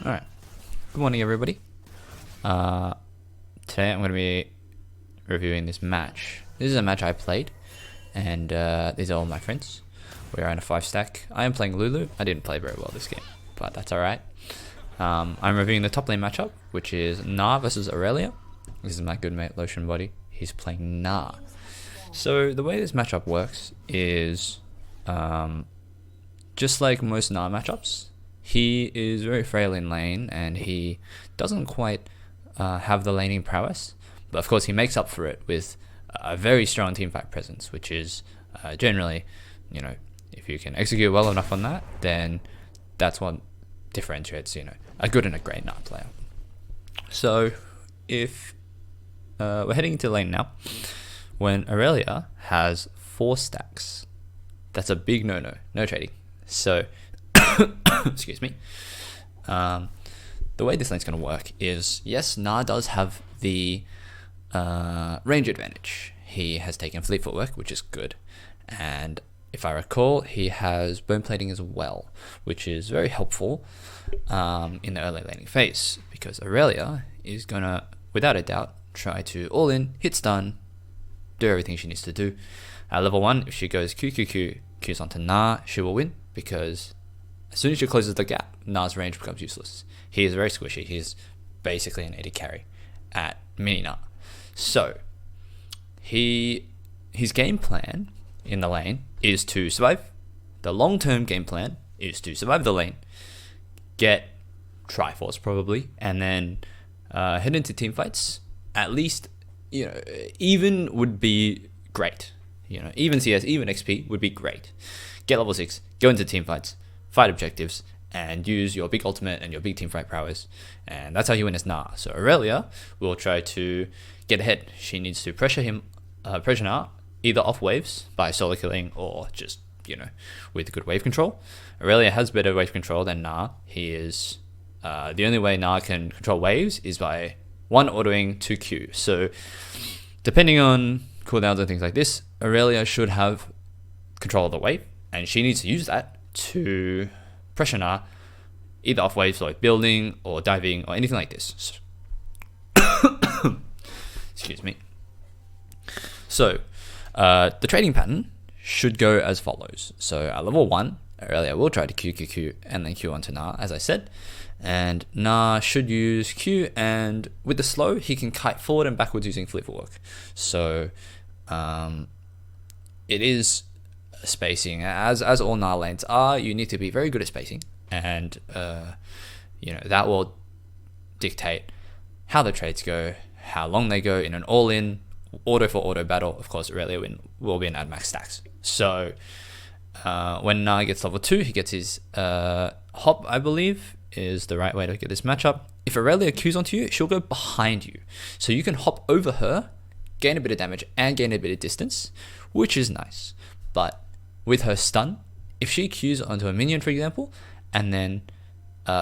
Alright, good morning everybody. Today I'm going to be reviewing this match. This is a match I played, and these are all my friends. We are in a 5-stack. I am playing Lulu. I didn't play very well this game, but that's alright. I'm reviewing the top lane matchup, which is Gnar versus Irelia. This is my good mate Lotion Body. He's playing Gnar. So the way this matchup works is just like most Gnar matchups, he is very frail in lane and he doesn't quite have the laning prowess, but of course he makes up for it with a very strong teamfight presence, which is generally, you know, if you can execute well enough on that, then that's what differentiates, you know, a good and a great Gnar player. So if we're heading into lane now, when Irelia has 4 stacks, that's a big no trading. So excuse me. The way this lane's going to work is, yes, Gnar does have the range advantage. He has taken fleet footwork, which is good, and if I recall, he has bone plating as well, which is very helpful in the early laning phase, because Irelia is going to, without a doubt, try to all in, hit stun, do everything she needs to do. At level 1, if she goes Qs onto Gnar, she will win, because as soon as she closes the gap, Gnar's range becomes useless. He is very squishy. He's basically an 80 carry at mini Gnar. So his game plan in the lane is to survive. The long-term game plan is to survive the lane, get Triforce probably, and then head into team fights. At least, you know, even would be great. You know, even CS, even XP would be great. Get level 6, go into team fights, fight objectives, and use your big ultimate and your big team fight prowess, and that's how you win as Gnar. So Irelia will try to get ahead. She needs to pressure Gnar either off waves by solo killing or just, you know, with good wave control. Irelia has better wave control than Gnar. He is the only way Gnar can control waves is by 1 autoing 2 Q. So depending on cooldowns and things like this, Irelia should have control of the wave, and she needs to use that to pressure Gnar either off waves like building or diving or anything like this. Excuse me. So the trading pattern should go as follows. So at level 1, Irelia will try to Q and then Q onto Gnar, as I said, and Gnar should use Q, and with the slow he can kite forward and backwards using fleet footwork. So it is spacing, as all Gnar lanes are. You need to be very good at spacing, and you know, that will dictate how the trades go, how long they go in an all-in auto for auto battle. Of course, Irelia will be in ad max stacks. So when Gnar gets level 2, he gets his hop, I believe is the right way to get this matchup. If Irelia Qs onto you, she'll go behind you, so you can hop over her, gain a bit of damage and gain a bit of distance, which is nice. But with her stun, if she Qs onto a minion, for example, and then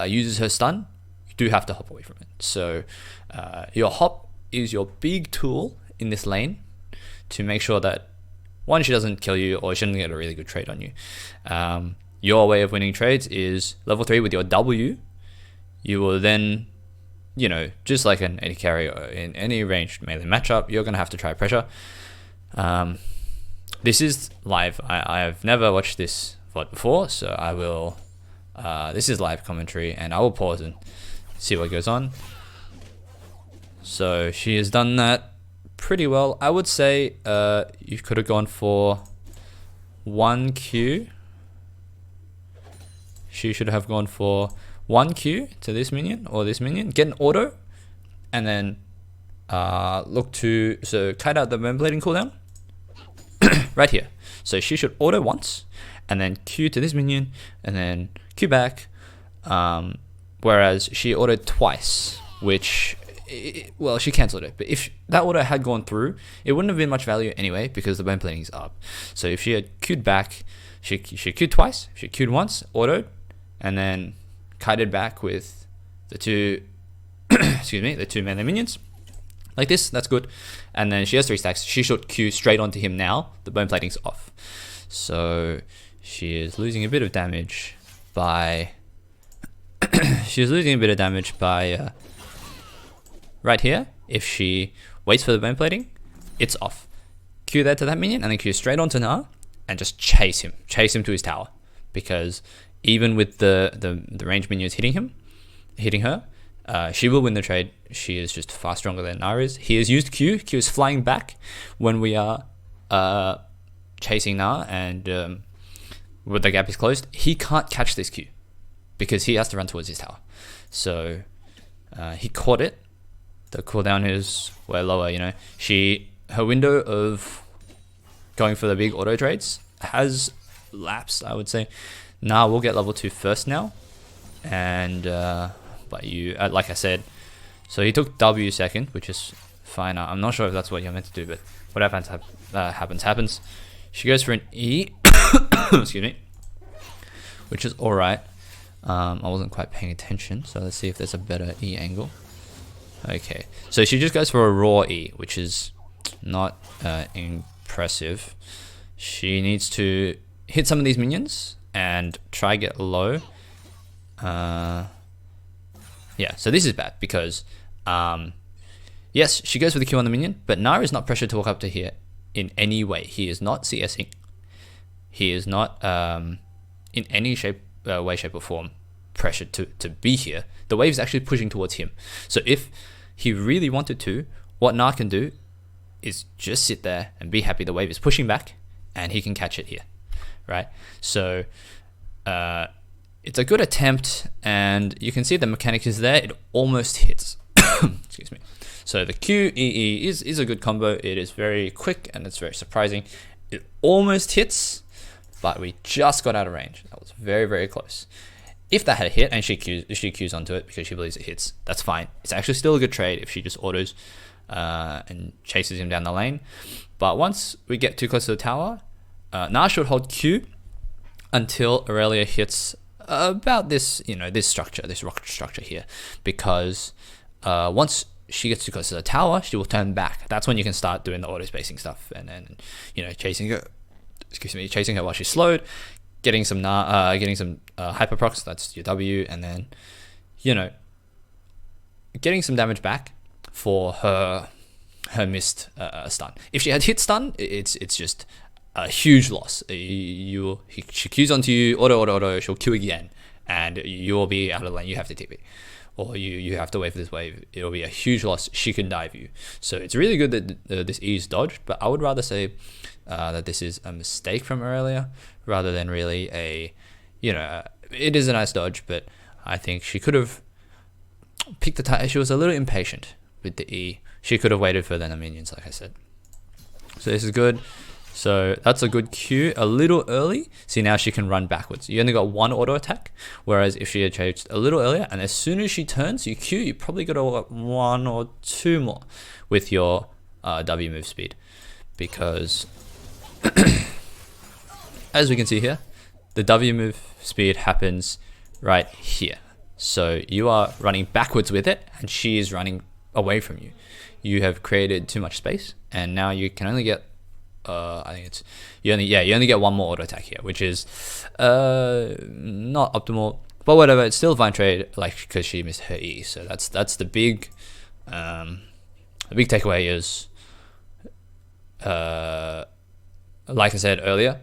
uses her stun, you do have to hop away from it. So your hop is your big tool in this lane to make sure that, one, she doesn't kill you or she doesn't get a really good trade on you. Your way of winning trades is level 3 with your W. You will then, you know, just like an 80 carry or in any ranged melee matchup, you're going to have to try pressure. This is live. I have never watched this VOD before, so I will, this is live commentary, and I will pause and see what goes on. So she has done that pretty well. I would say you could have gone for 1 Q. She should have gone for 1 Q to this minion or this minion, get an auto, and then look to, so kite out the bone blading cooldown right here. So she should auto once, and then Q to this minion, and then Q back. Whereas she autoed twice, which, well, she cancelled it. But if that auto had gone through, it wouldn't have been much value anyway, because the bone plating is up. So if she had Q'd back, she Q'd twice, she Q'd once, autoed, and then kited back with the 2 excuse me, the 2 melee minions like this, that's good. And then she has 3 stacks. She should Q straight onto him now. The bone plating's off. So she is losing a bit of damage by she's losing a bit of damage by right here. If she waits for the bone plating, it's off. Q there to that minion, and then Q straight onto Gnar, and just chase him to his tower. Because even with the range minions hitting her, she will win the trade. She is just far stronger than Gnar is. He has used Q. Q is flying back when we are chasing Gnar, and when the gap is closed, he can't catch this Q because he has to run towards his tower. So he caught it. The cooldown is way lower. Her window of going for the big auto trades has lapsed, I would say. Nah, we'll get level 2 first now, and but like I said, so he took W second, which is fine. I'm not sure if that's what you're meant to do, but whatever happens. She goes for an E, excuse me, which is alright. I wasn't quite paying attention, so let's see if there's a better E angle. Okay, so she just goes for a raw E, which is not impressive. She needs to hit some of these minions and try get low. Yeah, so this is bad because yes, she goes for the Q on the minion, but Gnar is not pressured to walk up to here in any way. He is not CSing. He is not in any way, shape or form pressured to be here. The wave is actually pushing towards him. So if he really wanted to, what Gnar can do is just sit there and be happy the wave is pushing back and he can catch it here, right? So it's a good attempt, and you can see the mechanic is there. It almost hits. Excuse me. So the QEE is a good combo. It is very quick and it's very surprising. It almost hits, but we just got out of range. That was very, very close. If that had hit and she Qs onto it because she believes it hits, that's fine. It's actually still a good trade if she just autos and chases him down the lane. But once we get too close to the tower, Gnar should hold Q until Irelia hits about this, this structure, this rock structure here, because once she gets too close to the tower, she will turn back. That's when you can start doing the auto spacing stuff and chasing her. Chasing her while she's slowed, getting some hyper procs. That's your W, and then getting some damage back for her missed stun. If she had hit stun, it's just a huge loss. She Qs onto you, auto, she'll Q again, and you'll be out of lane. You have to TP, or you have to wait for this wave. It'll be a huge loss. She can dive you. So it's really good that this E is dodged, but I would rather say that this is a mistake from Irelia rather than really it is a nice dodge, but I think she could have picked the time. She was a little impatient with the E. She could have waited for the minions, like I said. So this is good. So that's a good Q, a little early. See, now she can run backwards. You only got one auto attack, whereas if she had changed a little earlier, and as soon as she turns, you Q, you probably got one or two more with your W move speed. Because, as we can see here, the W move speed happens right here. So you are running backwards with it, and she is running away from you. You have created too much space, and now you can only get I think it's you only get one more auto attack here, which is not optimal, but whatever. It's still a fine trade, because she missed her E. So that's the big takeaway is like I said earlier,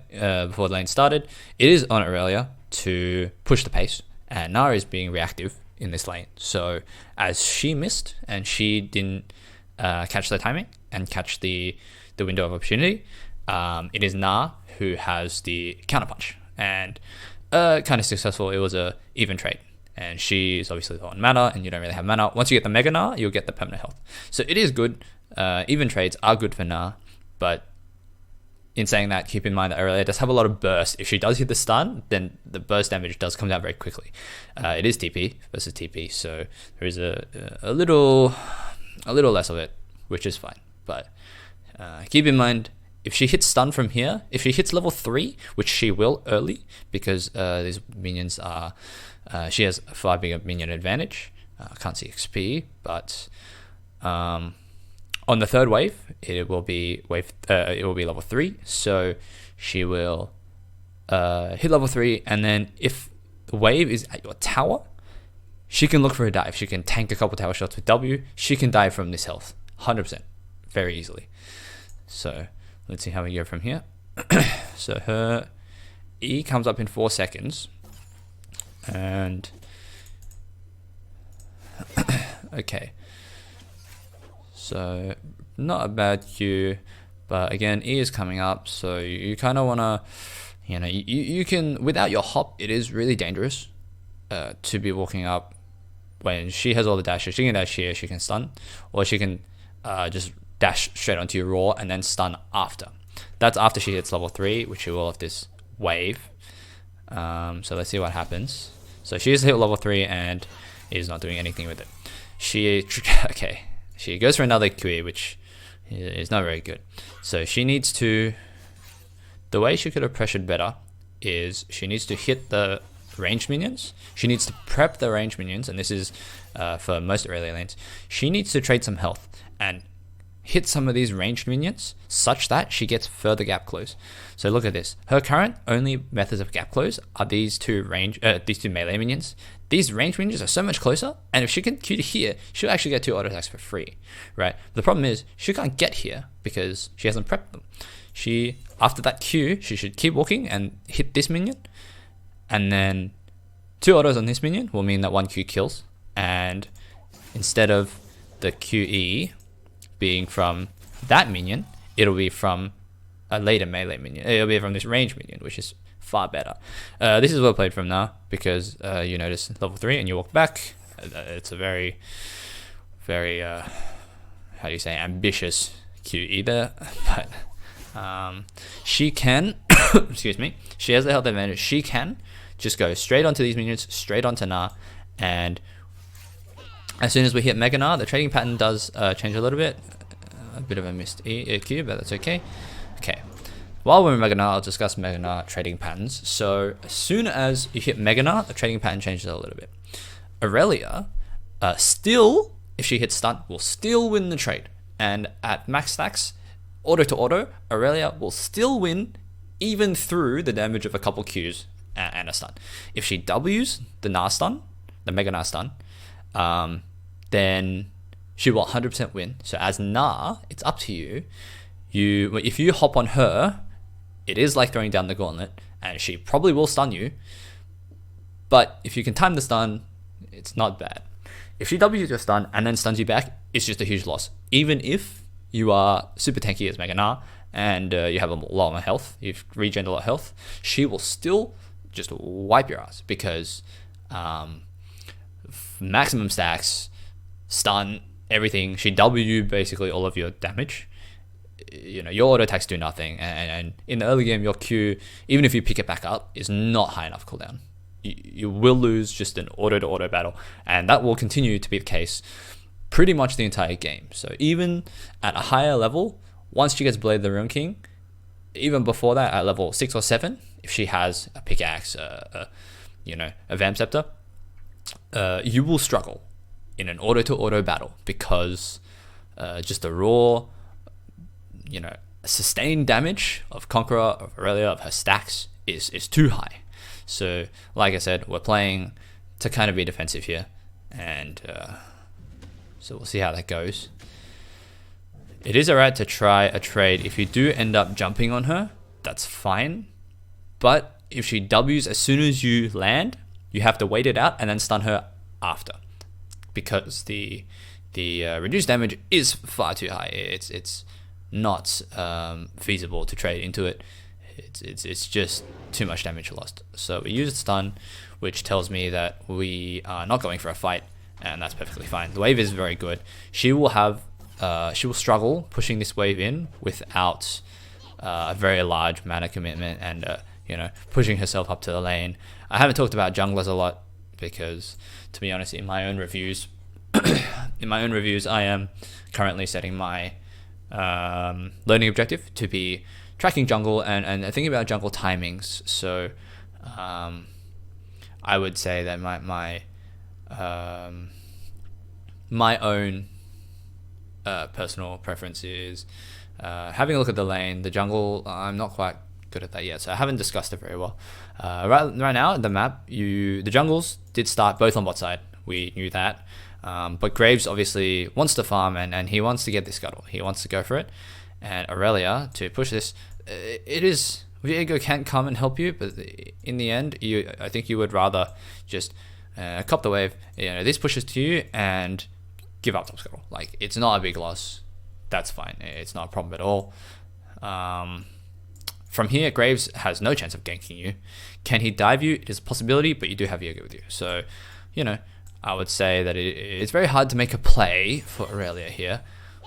before the lane started, it is on Irelia to push the pace, and Gnar is being reactive in this lane. So as she missed and she didn't catch the timing and catch the window of opportunity, it is Gnar who has the counterpunch, and kind of successful. It was a even trade, and she's obviously on mana, and you don't really have mana. Once you get the mega Gnar, you'll get the permanent health. So it is good. Even trades are good for Gnar, but in saying that, keep in mind that Irelia does have a lot of burst. If she does hit the stun, then the burst damage does come down very quickly. It is TP versus TP, so there is a little less of it, which is fine. But keep in mind, if she hits stun from here, if she hits level 3, which she will early, because these minions are, she has a far bigger minion advantage. I can't see XP, but on the third wave, it will be level 3. So she will hit level 3, and then if the wave is at your tower, she can look for a dive. She can tank a couple tower shots with W. She can dive from this health 100% very easily. So let's see how we go from here. So her E comes up in 4 seconds, and okay, so not a bad Q, but again, E is coming up, so you kind of want to, you can, without your hop, it is really dangerous to be walking up when she has all the dashes. She can dash here, she can stun, or she can just dash straight onto your raw and then stun after. That's after she hits level 3, which she will have this wave. So let's see what happens. So she has hit level 3 and is not doing anything with it. She goes for another QE, which is not very good. So she needs to, the way she could have pressured better is she needs to hit the ranged minions. She needs to prep the ranged minions, and this is for most Irelia lanes. She needs to trade some health and hit some of these ranged minions such that she gets further gap close. So look at this. Her current only methods of gap close are these two melee minions. These ranged minions are so much closer, and if she can Q to here, she'll actually get 2 auto attacks for free, right? The problem is she can't get here because she hasn't prepped them. After that Q, she should keep walking and hit this minion, and then 2 autos on this minion will mean that 1 Q kills, and instead of the QE being from that minion, it'll be from a later melee minion. It'll be from this range minion, which is far better. This is well played from Gnar, because you notice level 3 and you walk back. It's a very, very, how do you say, ambitious QE there. But she can, excuse me, she has the health advantage. She can just go straight onto these minions, straight onto Gnar, and as soon as we hit Mega Gnar, the trading pattern does change a little bit. A bit of a missed EQ, but that's okay. Okay. While we're in Mega Gnar, I'll discuss Mega Gnar trading patterns. So as soon as you hit Mega Gnar, the trading pattern changes a little bit. Irelia, still, if she hits stun, will still win the trade. And at max stacks, auto to auto, Irelia will still win even through the damage of a couple Qs and a stun. If she Ws the Gnar stun, the Mega Gnar stun, then she will 100% win. So as Gnar, it's up to you. If you hop on her, it is like throwing down the gauntlet, and she probably will stun you. But if you can time the stun, it's not bad. If she W's your stun and then stuns you back, it's just a huge loss. Even if you are super tanky as Mega Gnar and you have a lot more health, you've regened a lot of health, she will still just wipe your ass, because maximum stacks, stun, everything. She W basically all of your damage. Your auto attacks do nothing, and in the early game, your Q, even if you pick it back up, is not high enough cooldown. You will lose just an auto to auto battle, and that will continue to be the case pretty much the entire game. So even at a higher level, once she gets Blade the Ruin King, even before that, at level 6 or 7, if she has a pickaxe, a Vamp Scepter, you will struggle in an auto-to-auto battle, because just the raw, sustained damage of Conqueror, of Irelia, of her stacks is too high. So, like I said, we're playing to kind of be defensive here, and so we'll see how that goes. It is alright to try a trade. If you do end up jumping on her, that's fine, but if she Ws as soon as you land, you have to wait it out and then stun her after, because the reduced damage is far too high. It's not feasible to trade into it. It's just too much damage lost. So we use stun, which tells me that we are not going for a fight, and that's perfectly fine. The wave is very good. She will struggle pushing this wave in without a very large mana commitment and pushing herself up to the lane. I haven't talked about junglers a lot because, to be honest, in my own reviews, I am currently setting my learning objective to be tracking jungle and thinking about jungle timings. So I would say that my own personal preference is having a look at the lane. The jungle, I'm not quite good at that yet, so I haven't discussed it very well. Right now, the map, the jungles did start both on bot side, We knew that. But Graves obviously wants to farm, and he wants to get this scuttle. He wants to go for it. And Irelia, to push this, it is... Viego can come and help you, but in the end, I think you would rather just cop the wave. This pushes to you and give up top scuttle. Like, it's not a big loss. That's fine. It's not a problem at all. From here, Graves has no chance of ganking you. Can he dive you? It is a possibility, but you do have Viego with you. So, I would say that it's very hard to make a play for Irelia here.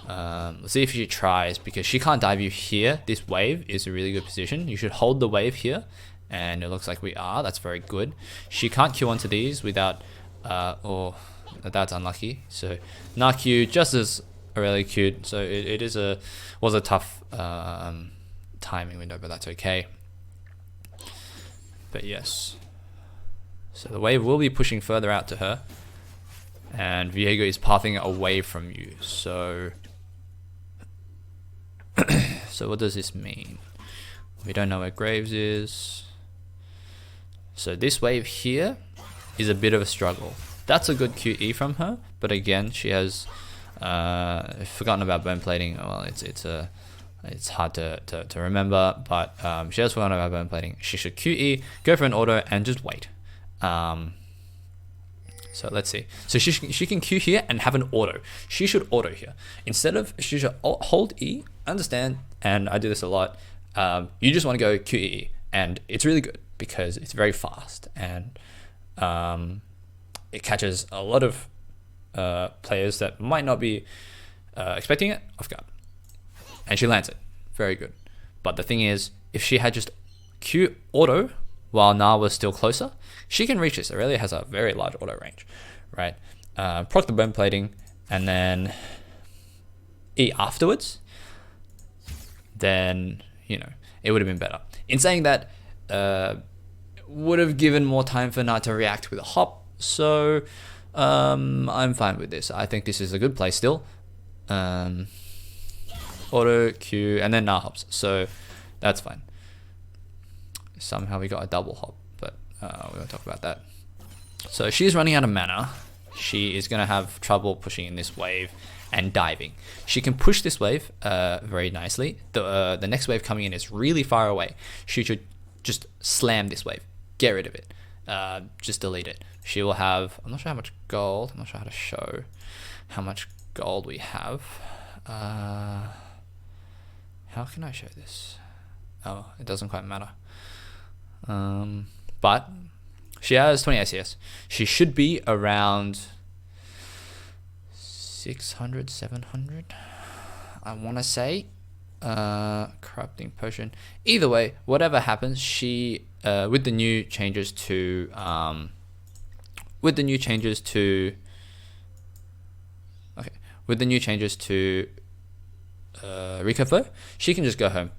Let's see if she tries, because she can't dive you here. This wave is a really good position. You should hold the wave here, and it looks like we are. That's very good. She can't Q onto these without, that's unlucky. So Gnar Q just as Irelia Q'd. So it was a tough timing window, but that's okay. But yes, so the wave will be pushing further out to her, and Viego is pathing away from you. So so what does this mean? We don't know where Graves is. So this wave here is a bit of a struggle. That's a good QE from her, but again, she has forgotten about bone plating. Well, it's hard to remember, but she has forgotten about bone plating. She should QE, go for an auto, and just wait. So let's see. So she can Q here and have an auto. She should auto here. She should hold E, understand, and I do this a lot. You just want to go QE, and it's really good because it's very fast, and it catches a lot of players that might not be expecting it off guard. And she lands it. Very good. But the thing is, if she had just Q auto while Gnar was still closer, she can reach this. Irelia has a very large auto range, right? Proc the bone plating and then E afterwards, then, it would have been better. In saying that, would have given more time for Gnar to react with a hop. So I'm fine with this. I think this is a good play still. Auto, Q, and then Gnar hops. So that's fine. Somehow we got a double hop, but we won't talk about that. So she's running out of mana. She is going to have trouble pushing in this wave and diving. She can push this wave very nicely. The next wave coming in is really far away. She should just slam this wave. Get rid of it. Just delete it. She will have... I'm not sure how much gold. I'm not sure how to show how much gold we have. How can I show this? Oh, it doesn't quite matter. But she has 20 ACS. She should be around 600, 700. I want to say. Corrupting potion. Either way, whatever happens, she with the new changes to Recofo, she can just go home.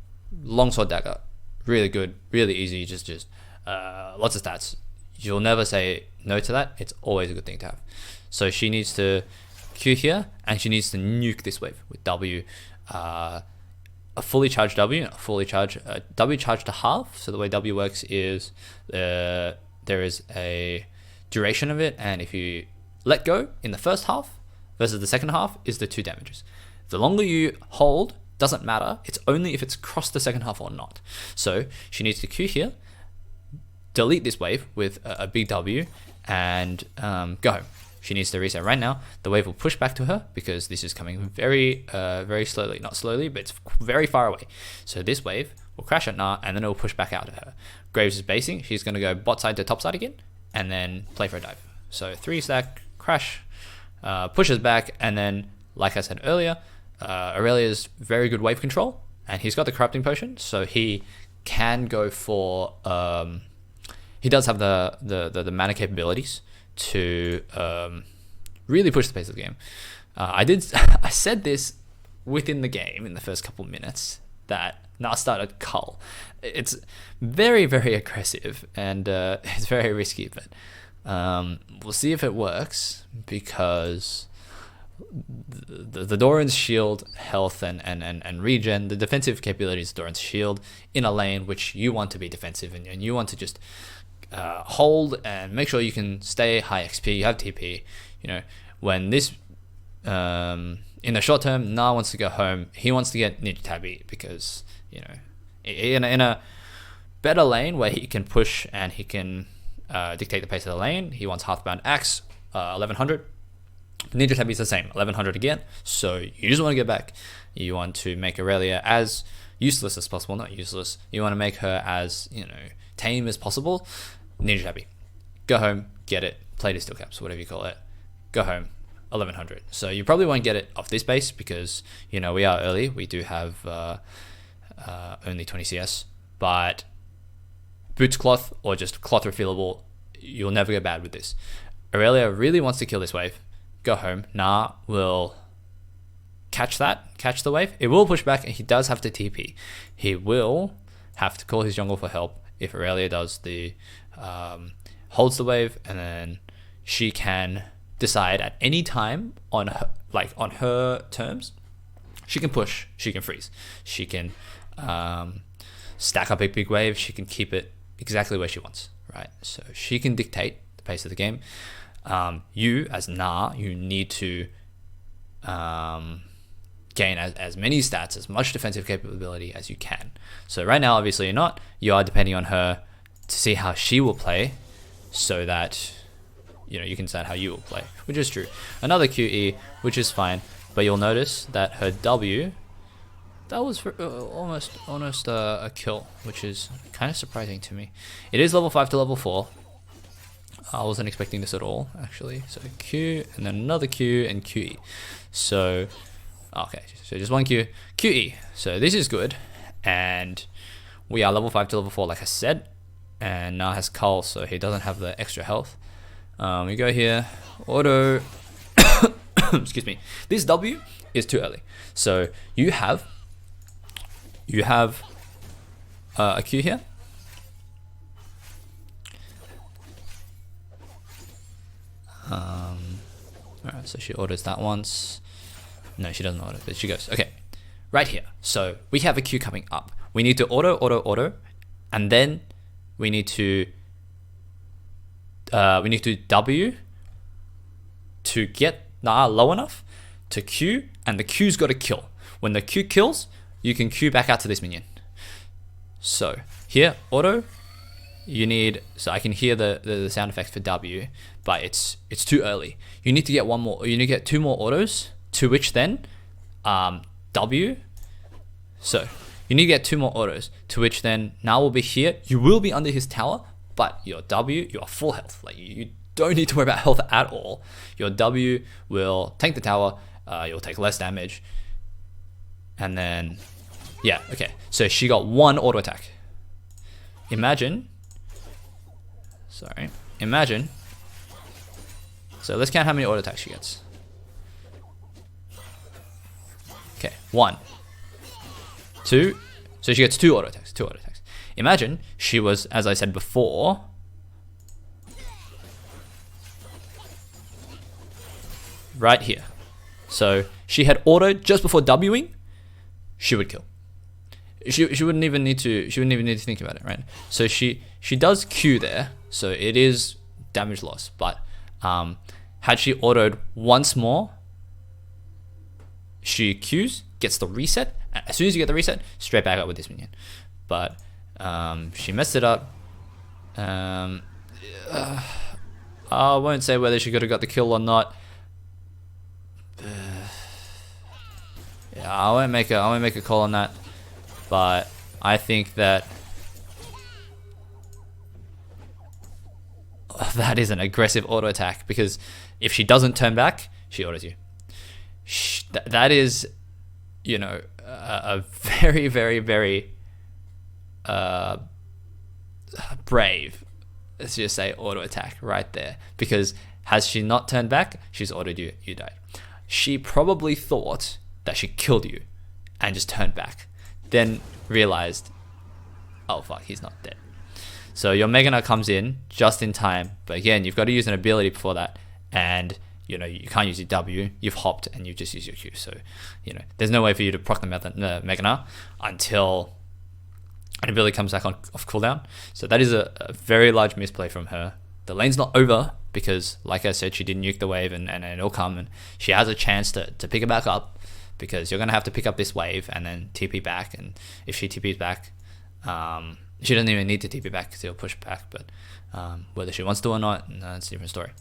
Longsword dagger, really good, really easy. Just lots of stats. You'll never say no to that. It's always a good thing to have. So she needs to Q here, and she needs to nuke this wave with W. A fully charged W, W charged to half. So the way W works is there is a duration of it, and if you let go in the first half versus the second half is the 2 damages. The longer you hold, doesn't matter. It's only if it's crossed the second half or not. So she needs to Q here, delete this wave with a big W, and go home. She needs to reset right now. The wave will push back to her because this is coming very, very slowly. Not slowly, but it's very far away. So this wave will crash at Gnar, and then it will push back out to her. Graves is basing. She's going to go bot side to top side again, and then play for a dive. So 3 stack, crash, pushes back, and then, like I said earlier, Irelia's very good wave control, and he's got the corrupting potion, so he can go for... he does have the mana capabilities to really push the pace of the game. I said this within the game in the first couple of minutes that Gnar started Cull. It's very, very aggressive, and it's very risky, but we'll see if it works, because the Doran's shield health and regen, the defensive capabilities of Doran's shield in a lane which you want to be defensive, and you want to just hold and make sure you can stay high XP. You have TP. You know, when this in the short term, Gnar wants to go home. He wants to get Ninja Tabi because, you know, in a better lane where he can push and he can dictate the pace of the lane. He wants Hearthbound Axe, 1100. Ninja Tabi is the same, 1100 again. So you just want to get back. You want to make Irelia as useless as possible. Not useless. You want to make her as, you know, tame as possible. Ninja Tabi. Go home, get it, play to steel caps, whatever you call it. Go home, 1100. So you probably won't get it off this base because, you know, we are early. We do have only 20 CS. But boots cloth or just cloth refillable, you'll never get bad with this. Irelia really wants to kill this wave. Go home. Gnar will catch the wave. It will push back and he does have to TP. He will have to call his jungle for help if Irelia does the holds the wave, and then she can decide at any time on her terms. She can push, she can freeze, she can stack up a big wave, she can keep it exactly where she wants, right? So she can dictate the pace of the game. You as Gnar, you need to gain as many stats, as much defensive capability as you can. So right now, obviously you're not. You are depending on her to see how she will play, so that, you know, you can decide how you will play, which is true. Another QE, which is fine, but you'll notice that her W, that was for, almost a kill, which is kind of surprising to me. It is level 5 to level 4. I wasn't expecting this at all, actually. So Q, and then another Q, and QE. So, okay, so just one Q, QE. So this is good, and we are level 5 to level 4, like I said, and now has Cull, so he doesn't have the extra health. We go here, auto, excuse me. This W is too early. So you have a Q here. Alright, so she orders that once. No, she doesn't order, but she goes, okay, right here. So we have a Q coming up. We need to auto, and then we need to W to get Gnar low enough to Q, and the Q's got to kill. When the Q kills, you can Q back out to this minion. So here, auto, you need, so I can hear the sound effects for W, but it's too early. You need to get one more, you need to get 2 more autos, to which then W, so you need to get 2 more autos, to which then Gnar will be here. You will be under his tower, but your W, you are full health. Like you don't need to worry about health at all. Your W will tank the tower, you'll take less damage, and then, yeah, okay. So she got 1 auto attack. Imagine, so let's count how many auto attacks she gets. Okay, 1, 2, so she gets 2 auto attacks, Imagine she was, as I said before, right here. So she had auto just before Wing, she would kill. She wouldn't even need to think about it, right? So she does Q there, so it is damage loss, but had she autoed once more, she Qs, gets the reset. As soon as you get the reset, straight back up with this minion. But she messed it up. I won't say whether she could have got the kill or not. Yeah, I won't make a call on that. But I think that that is an aggressive auto attack, because if she doesn't turn back, she autos you. That is, you know, a very, very, very brave, let's just say, auto attack right there. Because has she not turned back, she's autoed you, you died. She probably thought that she killed you and just turned back, then realized, oh fuck, he's not dead. So your Mega Gnar comes in just in time, but again, you've got to use an ability before that, and you know, you can't use your W, you've hopped and you've just used your Q. So, you know, there's no way for you to proc the Mega Gnar until and ability comes back on off cooldown. So that is a very large misplay from her. The lane's not over because, like I said, she did nuke the wave and it'll come, and she has a chance to pick it back up, because you're going to have to pick up this wave and then TP back, and if she TPs back, she doesn't even need to TP back because it'll push back, but whether she wants to or not, that's a different story.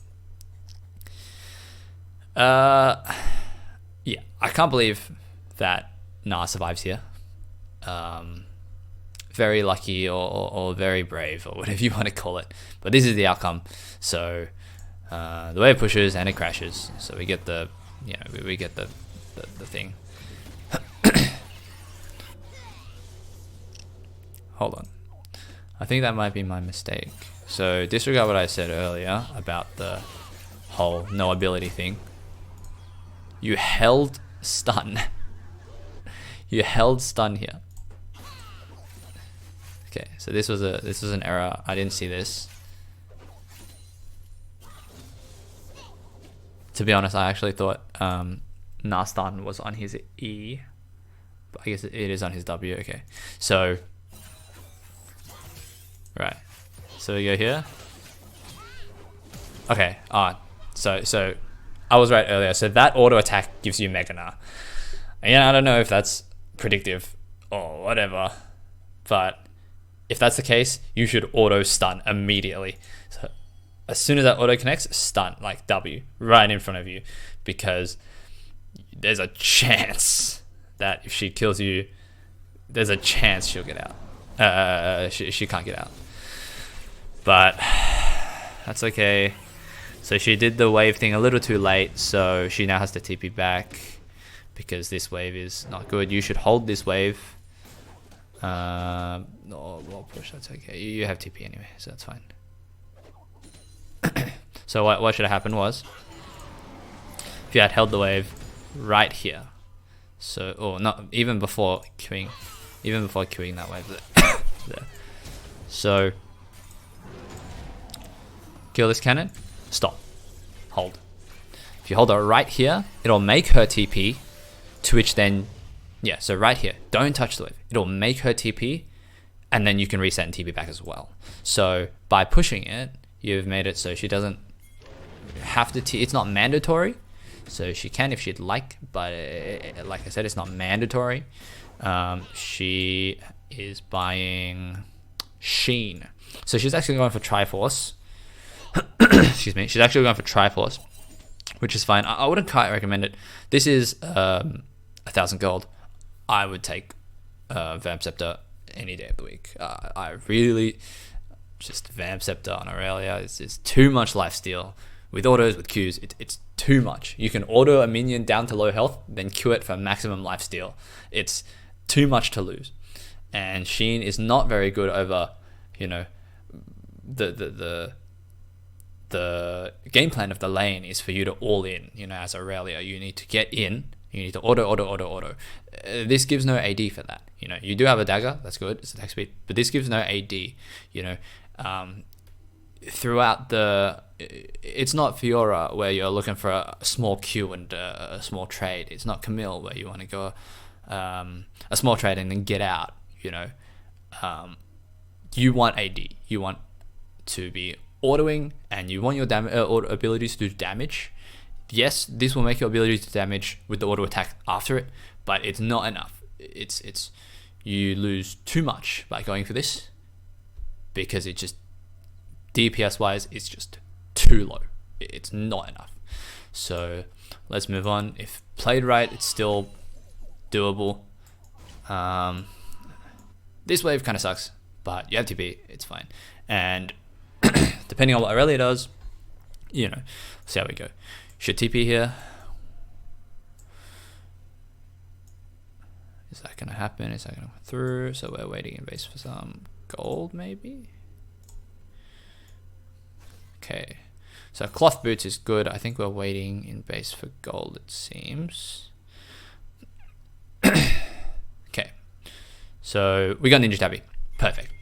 Yeah, I can't believe that Gnar survives here. Very lucky or very brave, or whatever you want to call it, but this is the outcome. So the wave pushes and it crashes, so we get the we get the thing. Hold on, I think that might be my mistake. So disregard what I said earlier about the whole no ability thing. You held stun. You held stun here. Okay, so this was an error. I didn't see this. To be honest, I actually thought Gnar stun was on his E, but I guess it is on his W. Okay, so right, so we go here. Okay, so I was right earlier. So that auto attack gives you Mega Gnar. And I don't know if that's predictive or whatever, but if that's the case, you should auto stun immediately. So as soon as that auto connects, stun, like W, right in front of you, because there's a chance that if she kills you, there's a chance she'll get out. She can't get out, but that's okay. So she did the wave thing a little too late, so she now has to TP back because this wave is not good. You should hold this wave. No, wall push, that's okay. You have TP anyway, so that's fine. So what should have happened was, if you had held the wave right here, so, or not, even before queuing that wave there. So kill this cannon, stop, hold. If you hold it right here, it'll make her TP, to which then, yeah, so right here, don't touch the wave. It'll make her TP, and then you can reset and TP back as well. So by pushing it, you've made it so she doesn't have to it's not mandatory. So she can if she'd like, but like I said, it's not mandatory. She is buying Sheen. So she's actually going for Triforce. Excuse me. She's actually going for Triforce, which is fine. I wouldn't quite recommend it. This is 1,000 gold. I would take Vamp Scepter any day of the week. I really just Vamp Scepter on Irelia is too much lifesteal. With autos, with Qs, it's too much. You can auto a minion down to low health, then Q it for maximum lifesteal. It's too much to lose. And Sheen is not very good over, you know, the game plan of the lane is for you to all in. You know, as Irelia, you need to get in. You need to auto. This gives no AD for that. You know, you do have a dagger, that's good, it's attack speed, but this gives no AD. You know, throughout it's not Fiora where you're looking for a small Q and a small trade. It's not Camille where you want to go a small trade and then get out. You know, you want AD. You want to be autoing, and you want your abilities to do damage. Yes, this will make your ability to damage with the auto attack after it, but it's not enough. It's you lose too much by going for this, because it just DPS wise it's just too low. It's not enough. So let's move on. If played right, it's still doable. This wave kind of sucks, but you have TP, it's fine. And depending on what Irelia does, you know, see how we go. Should TP here. Is that going to happen? Is that going to go through? So we're waiting in base for some gold, maybe? Okay. So cloth boots is good. I think we're waiting in base for gold, it seems. Okay. So we got Ninja Tabby. Perfect.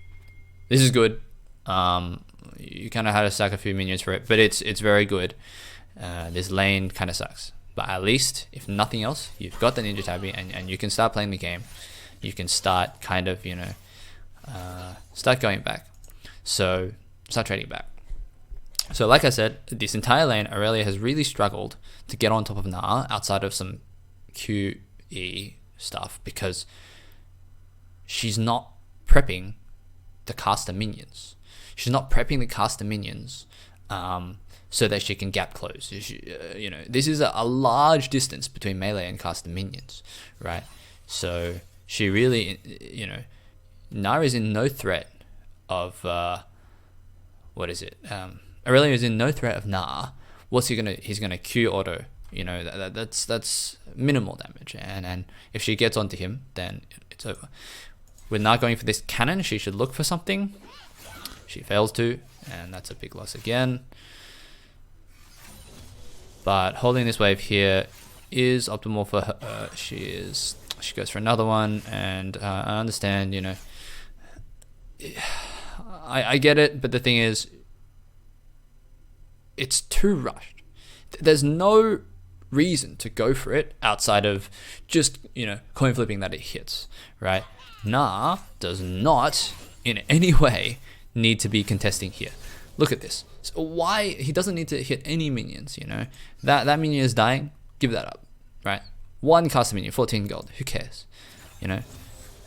This is good. You kind of had to sack a few minions for it, but it's very good. This lane kind of sucks, but at least, if nothing else, you've got the Ninja Tabby, and you can start playing the game. You can start kind of, you know, start going back. So start trading back. So like I said, this entire lane, Irelia has really struggled to get on top of Gnar outside of some QE stuff because she's not prepping the caster minions. She's not prepping the caster minions so that she can gap close. This is a large distance between melee and caster minions, right? So she really, Gnar is in no threat of, Irelia is in no threat of Gnar. He's gonna Q auto, that's minimal damage. And if she gets onto him, then it's over. With Gnar going for this cannon, she should look for something. She fails to, and that's a big loss again. But holding this wave here is optimal for her. She goes for another one, and I understand, I get it, but the thing is, it's too rushed. There's no reason to go for it outside of just, coin flipping that it hits, right? Gnar does not in any way need to be contesting here. Look at this. So why he doesn't need to hit any minions, that minion is dying, give that up, right? One caster minion, 14 gold, who cares,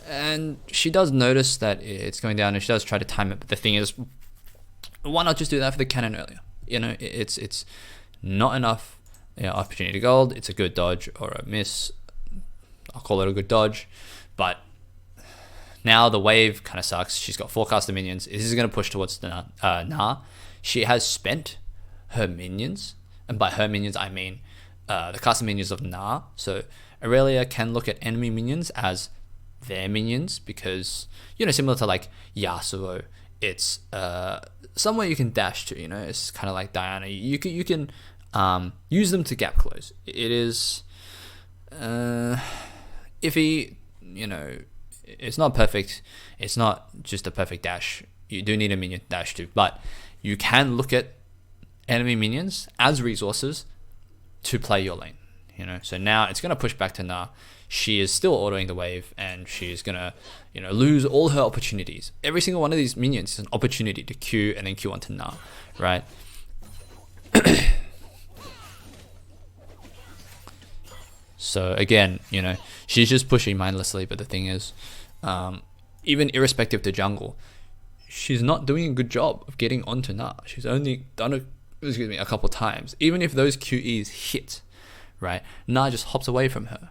and she does notice that it's going down and she does try to time it, but the thing is, why not just do that for the cannon earlier? It's not enough opportunity gold. It's a good dodge or a miss. I'll call it a good dodge, but now the wave kind of sucks. She's got 4 caster minions. This is going to push towards Gnar. She has spent her minions, and by her minions I mean the caster minions of Gnar. So Irelia can look at enemy minions as their minions because, similar to like Yasuo, it's somewhere you can dash to, it's kind of like Diana. You can use them to gap close. It is iffy, it's not perfect. It's not just a perfect dash. You do need a minion to dash to, but you can look at enemy minions as resources to play your lane, So now it's going to push back to Gnar. She is still autoing the wave, and she's going to, lose all her opportunities. Every single one of these minions is an opportunity to Q and then Q onto Gnar, right? So again, she's just pushing mindlessly, but the thing is, even irrespective to jungle, she's not doing a good job of getting onto Gnar. She's only done a couple times. Even if those QEs hit, right, Gnar just hops away from her.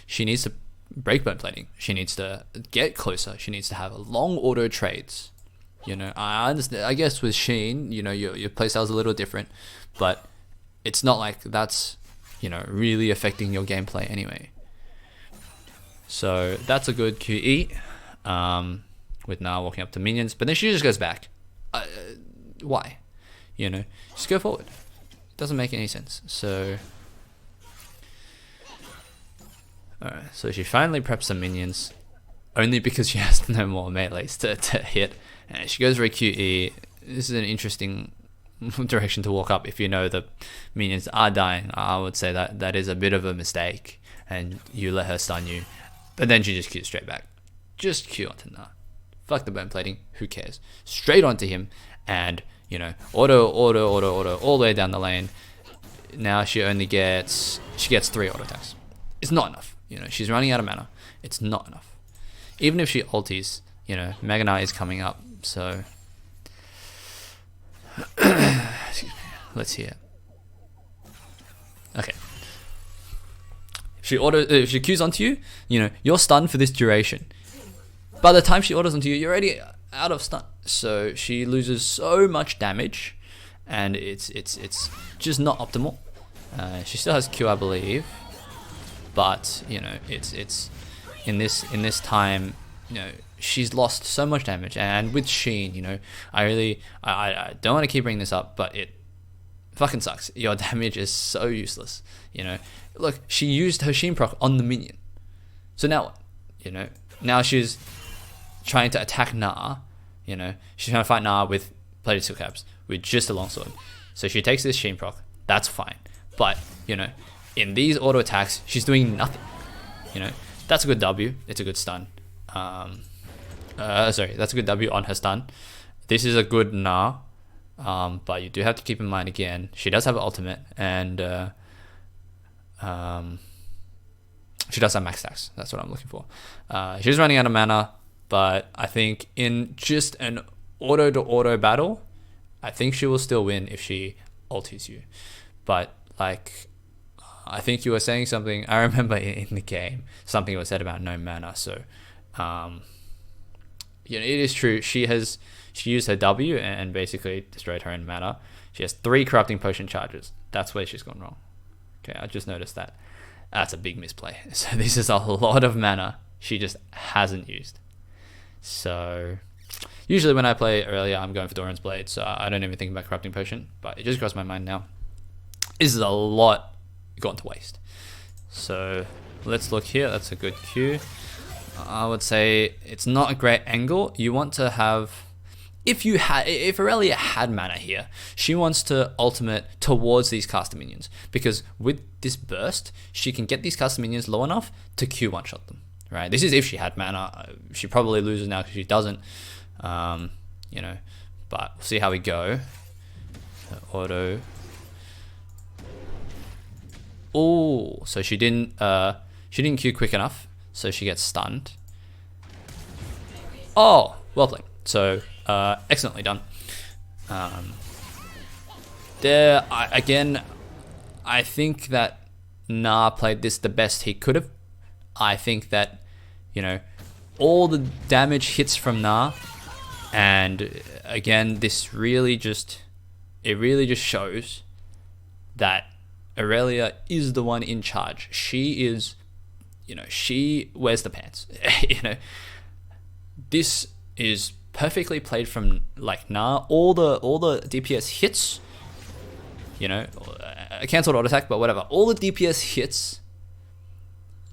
She needs to break bone plating. She needs to get closer. She needs to have long auto trades. I understand. I guess with Sheen, your playstyle is a little different, but it's not like that's really affecting your gameplay anyway. So that's a good QE with Gnar walking up to minions, but then she just goes back. Why? Just go forward. It doesn't make any sense. So alright, so she finally preps some minions, only because she has no more melees to hit. And she goes for a QE. This is an interesting direction to walk up if the minions are dying. I would say that is a bit of a mistake, and you let her stun you. But then she just Qs straight back. Just Q onto Gnar. Fuck the bone plating, who cares? Straight onto him, and auto all the way down the lane. Now she gets 3 auto attacks. It's not enough. She's running out of mana. It's not enough. Even if she ulties, Mega Knight is coming up, so excuse me. Let's hear. Okay. If she Qs onto you, you're stunned for this duration. By the time she autos onto you, you're already out of stun. So she loses so much damage, and it's just not optimal. She still has Q, I believe, but it's in this time, she's lost so much damage. And with Sheen, I don't want to keep bringing this up, but it fucking sucks. Your damage is so useless. Look, she used her Sheen proc on the minion. So now what? Now she's trying to attack Gnar. She's trying to fight Gnar with plated steel caps with just a longsword. So she takes this Sheen proc. That's fine. But in these auto attacks, she's doing nothing. That's a good W. It's a good stun. Sorry, that's a good W on her stun. This is a good Gnar, but you do have to keep in mind again, she does have an ultimate, and she does have max stacks. That's what I'm looking for. She's running out of mana, but I think in just an auto-to-auto battle, I think she will still win if she ultis you. But like, I think you were saying something. I remember in the game something was said about no mana. So, you know, it is true. She used her W and basically destroyed her own mana. She has 3 corrupting potion charges. That's where she's gone wrong. Okay, I just noticed that. That's a big misplay. So this is a lot of mana she just hasn't used. So usually when I play Irelia, I'm going for Doran's Blade, so I don't even think about corrupting potion. But it just crossed my mind now. This is a lot gone to waste. So let's look here. That's a good Q. I would say it's not a great angle. You want to have, if Irelia had mana here, she wants to ultimate towards these caster minions, because with this burst, she can get these caster minions low enough to Q one shot them. Right? This is if she had mana. She probably loses now because she doesn't. You know, but we'll see how we go. Auto. Oh, so she didn't Q quick enough, so she gets stunned. Oh, well played. So excellently done. I think that Gnar played this the best he could have. I think that, you know, all the damage hits from Gnar, and again, this really just shows that Irelia is the one in charge. She is, you know, she wears the pants. You know, this is perfectly played from like Gnar. All the DPS hits, you know, cancelled auto attack, but whatever. All the DPS hits,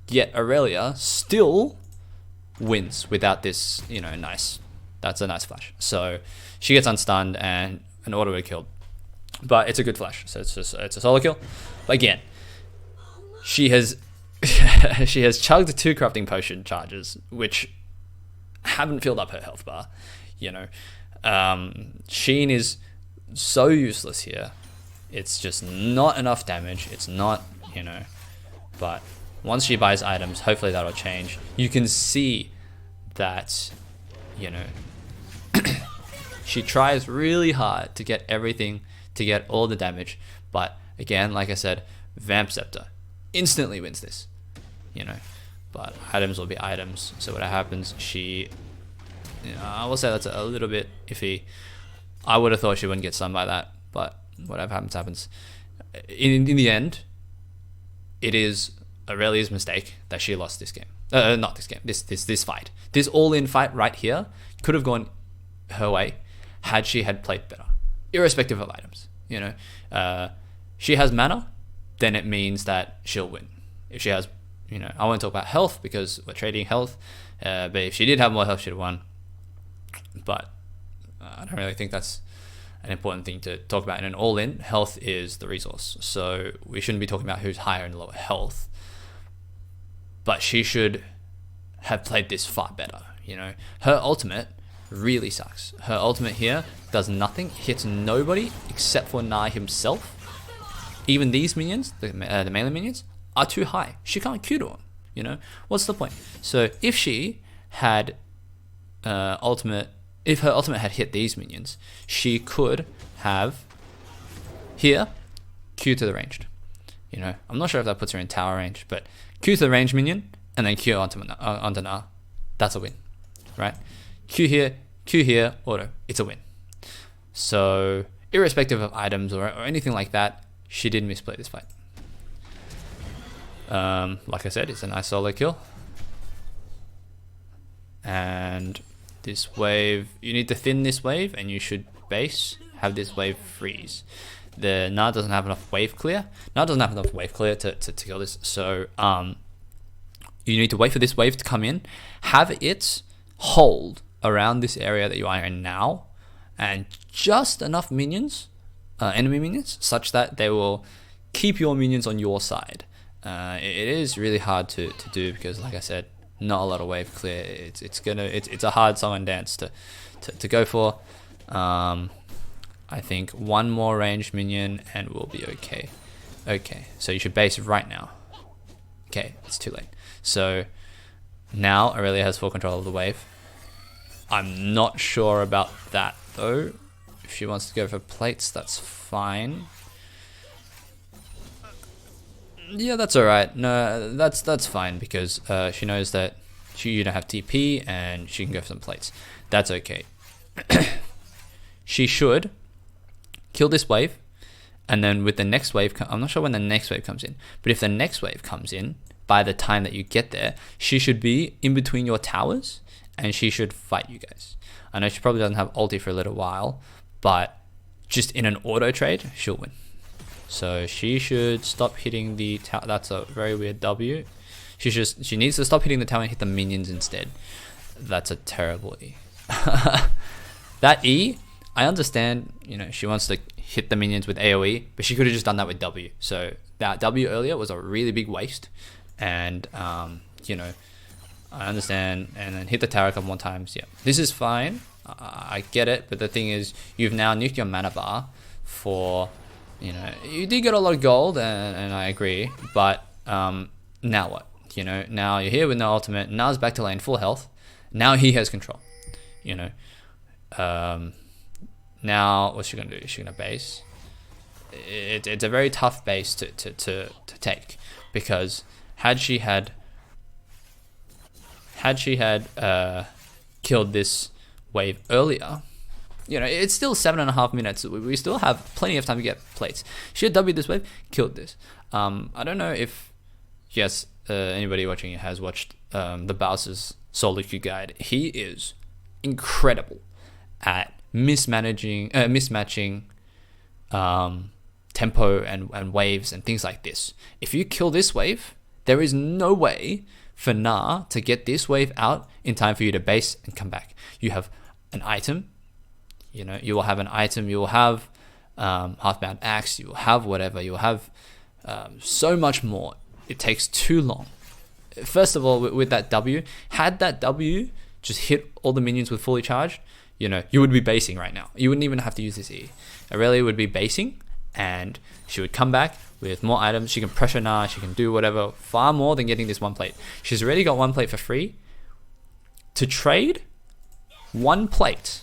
yet Irelia still wins without this, you know, that's a nice flash. So she gets unstunned and an auto killed. But it's a good flash, so it's a solo kill. But again, she has chugged 2 corrupting potion charges, which haven't filled up her health bar. You know, Sheen is so useless here. It's just not enough damage. It's not, you know. But once she buys items, hopefully that'll change. You can see that, you know, she tries really hard to get everything, to get all the damage, but again, like I said, Vamp Scepter instantly wins this, you know. But items will be items, so what happens, she, you know, I will say that's a little bit iffy. I would have thought she wouldn't get stunned by that, but whatever happens. In the end, it is Irelia's mistake that she lost this game. Not this game, this fight. This all-in fight right here could have gone her way had she had played better, irrespective of items. You know, she has mana, then it means that she'll win. If she has, you know, I won't talk about health because we're trading health, but if she did have more health, she'd have won. But I don't really think that's an important thing to talk about in an all-in. Health is the resource, so we shouldn't be talking about who's higher and lower health. But she should have played this far better. You know, her ultimate really sucks. Her ultimate here does nothing, hits nobody except for Gnar himself. Even these minions, the melee minions, are too high. She can't Q to them. You know, what's the point? So if she had if her ultimate had hit these minions, she could have here Q to the ranged. You know, I'm not sure if that puts her in tower range, but Q to the ranged minion and then Q onto Gnar. That's a win, right? Q here, auto. It's a win. So irrespective of items or anything like that, she did misplay this fight. Like I said, it's a nice solo kill. And this wave, you need to thin this wave, and you should have this wave freeze. The Gnar doesn't have enough wave clear. Gnar doesn't have enough wave clear to kill this. So you need to wait for this wave to come in, have it hold around this area that you are in now, and just enough minions, enemy minions, such that they will keep your minions on your side. It is really hard to do because, like I said, not a lot of wave clear. It's a hard song and dance to go for. I think one more ranged minion and we'll be okay. Okay, so you should base right now. Okay, it's too late. So now Irelia has full control of the wave. I'm not sure about that though. If she wants to go for plates, that's fine. Yeah, that's alright. No, that's fine because she knows that you don't have TP and she can go for some plates. That's okay. She should kill this wave, and then with the next wave, I'm not sure when the next wave comes in, but if the next wave comes in, by the time that you get there, she should be in between your towers, and she should fight you guys. I know she probably doesn't have ulti for a little while, but just in an auto trade, she'll win. So she should stop hitting the tower. That's a very weird W. She needs to stop hitting the tower and hit the minions instead. That's a terrible E. That E, I understand, she wants to hit the minions with AoE, but she could have just done that with W. So that W earlier was a really big waste. And, I understand. And then hit the tower a couple more times. Yeah, this is fine. I get it. But the thing is, you've now nuked your mana bar for, you did get a lot of gold, and I agree. But now what? Now you're here with no ultimate. Gnar's back to lane, full health. Now he has control. Now what's she gonna do? Is she gonna base? It's a very tough base to take, because had she had killed this wave earlier, it's still 7.5 minutes. We still have plenty of time to get plates. She had W this wave, killed this. I don't know if anybody watching it has watched the Bowser's soloqueue guide. He is incredible at mismatching tempo and waves and things like this. If you kill this wave, there is no way for Gnar to get this wave out in time for you to base and come back. You have an item, you will have an item, you will have half-bound axe, you will have whatever, you will have so much more. It takes too long. First of all, with that W, had that W just hit all the minions with fully charged, you would be basing right now. You wouldn't even have to use this E. Irelia would be basing, and she would come back with more items. She can pressure Gnar, she can do whatever, far more than getting this one plate. She's already got one plate for free. To trade one plate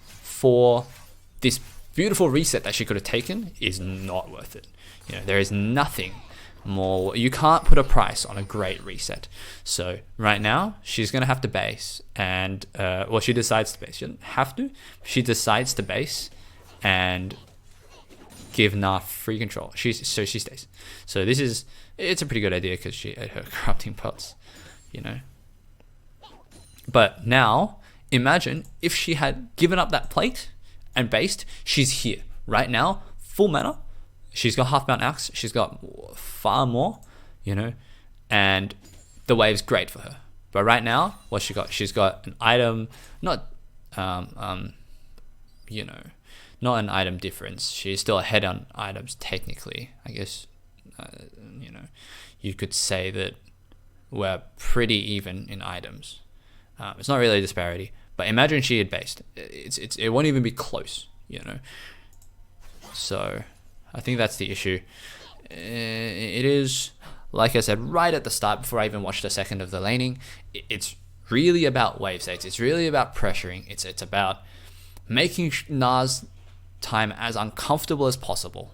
for this beautiful reset that she could have taken is not worth it. There is nothing more. You can't put a price on a great reset. So right now she's gonna have to base, and she decides to base. She doesn't have to. She decides to base and give Gnar free control. She stays. So it's a pretty good idea because she had her corrupting pots, But now imagine if she had given up that plate and based. She's here right now, full mana. She's got half-bound axe. She's got far more, and the wave's great for her. But right now, what she got? She's got an item, not an item difference. She's still ahead on items technically. I guess, you could say that we're pretty even in items. It's not really a disparity, but imagine she had based. It won't even be close, So I think that's the issue. It is, like I said right at the start, before I even watched a second of the laning, it's really about wave states. It's really about pressuring. It's about making Gnar's time as uncomfortable as possible.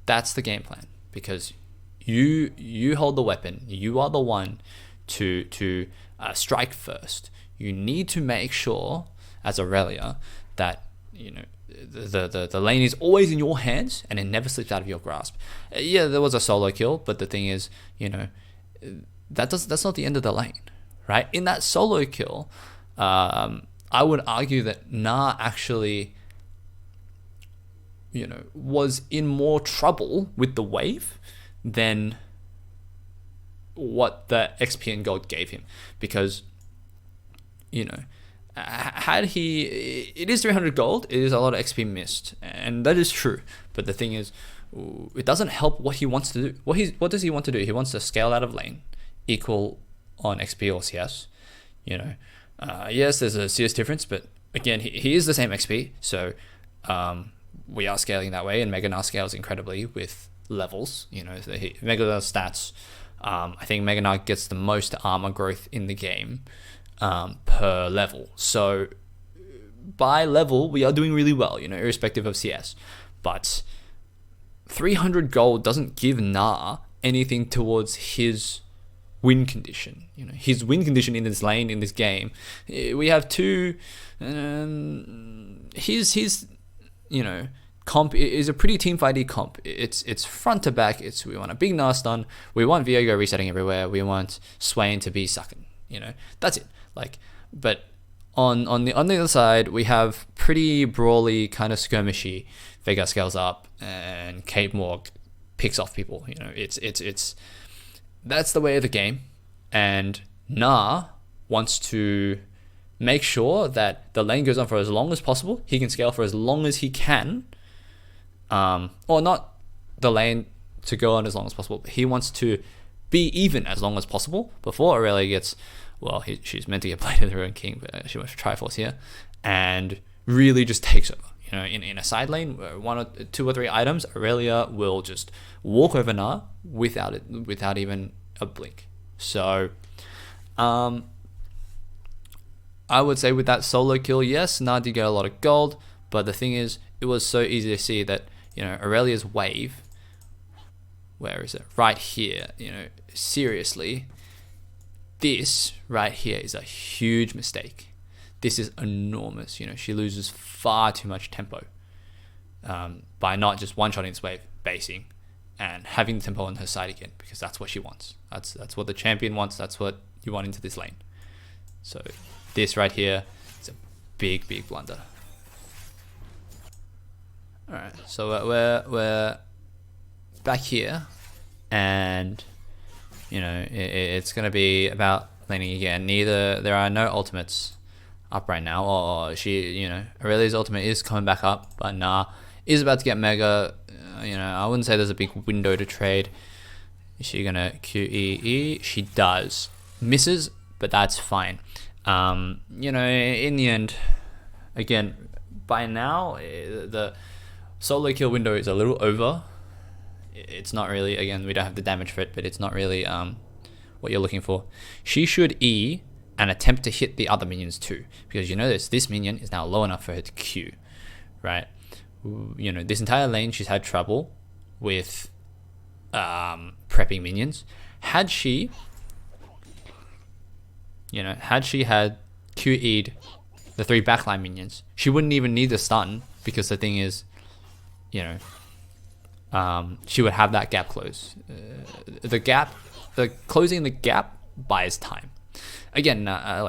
That's the game plan, because you hold the weapon. You are the one to strike first. You need to make sure, as Irelia, that the lane is always in your hands and it never slips out of your grasp. Yeah, there was a solo kill, but the thing is, that's not the end of the lane, right? In that solo kill, I would argue that Gnar actually, was in more trouble with the wave than what the XP and gold gave him, because had he, it is 300 gold, it is a lot of XP missed, and that is true, but the thing is, it doesn't help what he wants to do. What does he want to do? He wants to scale out of lane. equal on XP or CS. Yes, there's a CS difference, but again, he is the same XP, so we are scaling that way, and Mega Gnar scales incredibly with levels. Mega Gnar stats. I think Mega Gnar gets the most armor growth in the game per level. So by level, we are doing really well, irrespective of CS. But 300 gold doesn't give Gnar anything towards his win condition. His win condition in this lane, in this game, we have two. His comp is a pretty teamfighty comp. It's front to back. We want a big Gnar stun. We want Viego resetting everywhere. We want Swain to be sucking. That's it. But on the other side, we have pretty brawly, kind of skirmishy. Vega scales up and Kate Morg picks off people. It's that's the way of the game, and Gnar wants to make sure that the lane goes on for as long as possible. He can scale for as long as he can, or not the lane to go on as long as possible. He wants to be even as long as possible before Irelia gets, she's meant to get played as her own king, but she wants to Triforce here, and really just takes over. In a side lane, one or two or three items, Irelia will just walk over Gnar without even a blink. So, I would say with that solo kill, yes, Gnar did get a lot of gold, but the thing is, it was so easy to see that Irelia's wave, where is it? Right here. Seriously, this right here is a huge mistake. This is enormous. She loses far too much tempo by not just one-shotting this wave, basing, and having the tempo on her side again, because that's what she wants. That's what the champion wants. That's what you want into this lane. So this right here is a big, big blunder. All right, so we're back here, and it's gonna be about laning again. There are no ultimates up right now, or Irelia's ultimate is coming back up, but Gnar is about to get Mega. I wouldn't say there's a big window to trade. Is she gonna QEE? She does. Misses, but that's fine. In the end, again, by now, the solo kill window is a little over. It's not really, again, we don't have the damage for it, but it's not really what you're looking for. She should E and attempt to hit the other minions too, because this minion is now low enough for her to Q, right? This entire lane she's had trouble with prepping minions. Had she had QE'd the 3 backline minions, she wouldn't even need the stun, because the thing is, she would have that gap close. Closing the gap buys time. Again,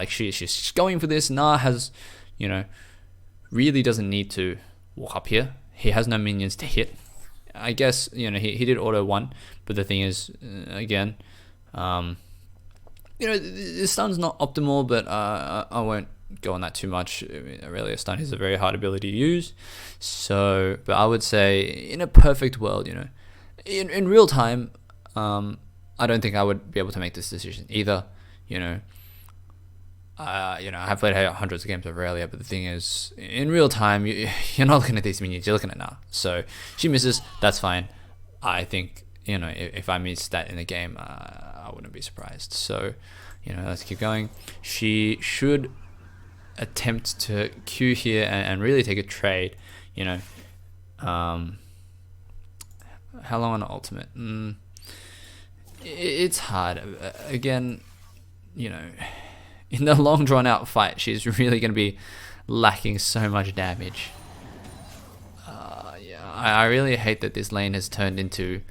she's going for this. Gnar has, really doesn't need to walk up here. He has no minions to hit. I guess, he did auto 1, but the thing is, again, the stun's not optimal, but I won't go on that too much. Really, a stun is a very hard ability to use. So, but I would say, in a perfect world, in real time, I don't think I would be able to make this decision either. I have played hundreds of games of Irelia, but the thing is, in real time, you're not looking at these minions, you're looking at Gnar. So she misses, that's fine. I think, if I miss that in the game, I wouldn't be surprised. So, let's keep going. She should attempt to Q here and really take a trade. How long on ultimate? It's hard. Again, in the long drawn out fight, she's really going to be lacking so much damage. I really hate that this lane has turned into,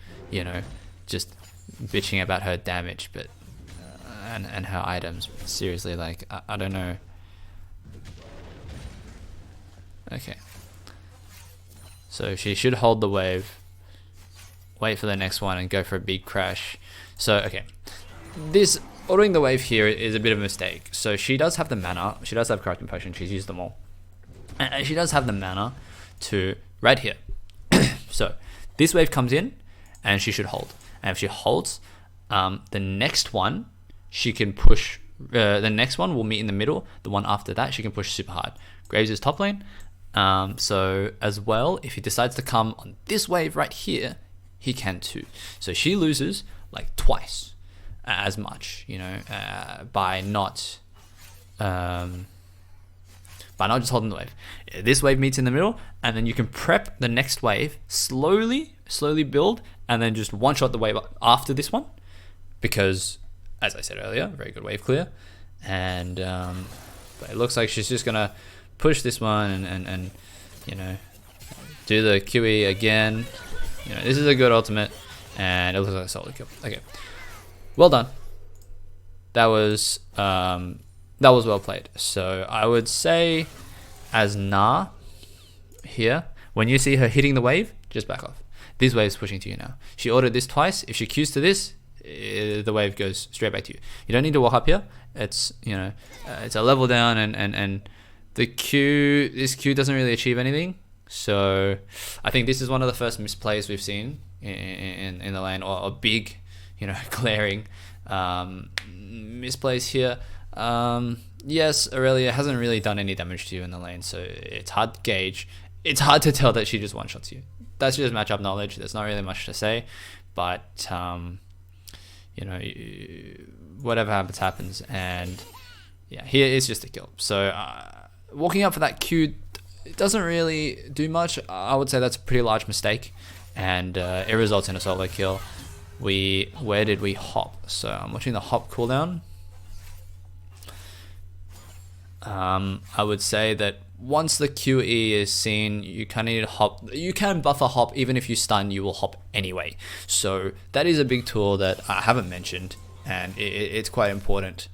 just bitching about her damage, but and her items. Seriously, I don't know. Okay. So she should hold the wave, wait for the next one, and go for a big crash. So, okay. This autoing the wave here is a bit of a mistake. So she does have the mana. She does have corrupting potion. She's used them all. And she does have the mana to right here. So this wave comes in, and she should hold. And if she holds, The next one, she can push. The next one will meet in the middle. The one after that, she can push super hard. Graves is top lane. So as well, if he decides to come on this wave right here, he can too. So she loses like twice as much, by not just holding the wave. This wave meets in the middle, and then you can prep the next wave, slowly build, and then just one shot the wave after this one, because as I said earlier, very good wave clear. And but it looks like she's just gonna push this one and do the QE again. This is a good ultimate, and it looks like a solid kill. Okay, well done. That was well played. So I would say, as Gnar here, when you see her hitting the wave, just back off. This wave's pushing to you now. She ordered this twice. If she queues to this, the wave goes straight back to you. You don't need to walk up here. It's it's a level down, and this Q doesn't really achieve anything. So I think this is one of the first misplays we've seen in the lane, or big, glaring misplays here. Yes, Irelia hasn't really done any damage to you in the lane, so it's hard to gauge. It's hard to tell that she just one-shots you. That's just matchup knowledge. There's not really much to say, but whatever happens, and yeah, here is just a kill. So walking up for that Q, it doesn't really do much. I would say that's a pretty large mistake, and it results in a solo kill. Where did we hop? So I'm watching the hop cooldown. I would say that once the QE is seen, you kind of need to hop. You can buffer hop, even if you stun, you will hop anyway. So that is a big tool that I haven't mentioned, and it's quite important.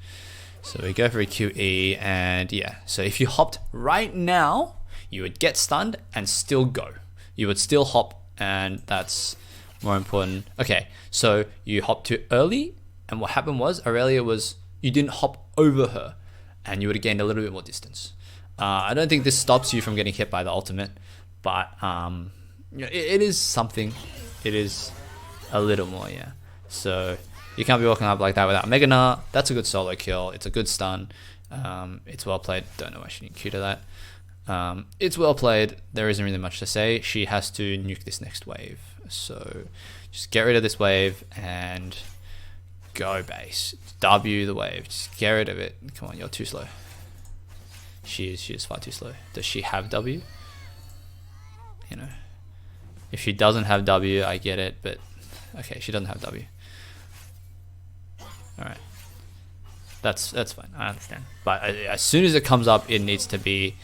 So we go for a QE, and yeah, so if you hopped right now, you would get stunned and still go. You would still hop, and that's more important. Okay, so you hopped too early, and what happened was, you didn't hop over her, and you would have gained a little bit more distance. I don't think this stops you from getting hit by the ultimate, but it is something. It is a little more, yeah. So you can't be walking up like that without Mega Gnar. That's a good solo kill. It's a good stun. It's well played. Don't know why she didn't Q to that. It's well played. There isn't really much to say. She has to nuke this next wave. So just get rid of this wave and go base. W the wave. Just get rid of it. Come on, you're too slow. She is far too slow. Does she have W? If she doesn't have W, I get it, but okay, she doesn't have W. Alright. That's fine. I understand. But as soon as it comes up, it needs to be